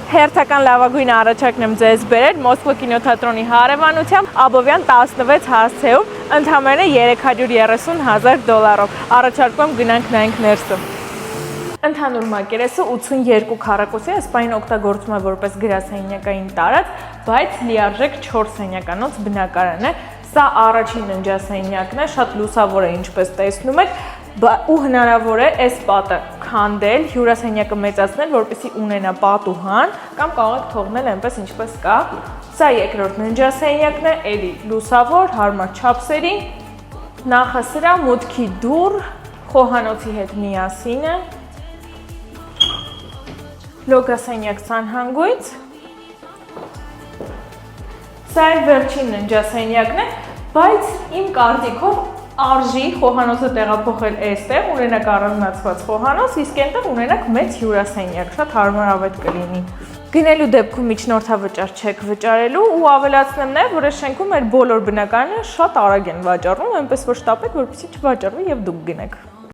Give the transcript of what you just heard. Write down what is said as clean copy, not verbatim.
Հերթական լավագույն առաջարկն եմ ձեզ բերել Մոսկվա կինոթատրոնի հարևանությամբ Աբովյան 16 հասցեում ընդամենը $330,000։ Առաջարկում գնանք նայենք ներսը։ Ընդհանուր մակերեսը 82 քառակուսի է, սպային օգտագործում է որպես գրասենյակային տարածք, բայց լիարժեք 4 սենյականոց բնակարան է։ Սա առաջին ննջասենյակն է, շատ լուսավոր է, ինչպես տեսնում եք, ու հնարավոր է այս պատը քանդել, հյուրասենյակը մեծացնել, որպեսզի ունենա պատուհան, կամ կարող եք թողնել այնպես ինչպես կա։ Սա երկրորդ ննջասենյակն է, էլի լուսավոր, հարմար չափսերի, նախասրահ, մուտքի դուռ, խոհանոցի հետ միասին է, լոգասենյակ սանհանգույց։ Սա էլ վերջին ննջասենյակն է, բայց իմ կարծիքով արժի խոհանոցը տեղափոխել այստեղ, ունենաք առանձնացված խոհանոց, իսկ այնտեղ ունենաք մեծ հյուրասենյակ, շատ հարմարավետ կլինի։ Գնելու դեպքում միջնորդավճար չեք վճարելու ու ավելացնեմ նաև, որ այս շենքում մեր բոլոր բնակարանները շատ արագ են վաճառվում, այնպես որ շտապեք, որպեսզի չվաճառվի եւ դուք գնեք։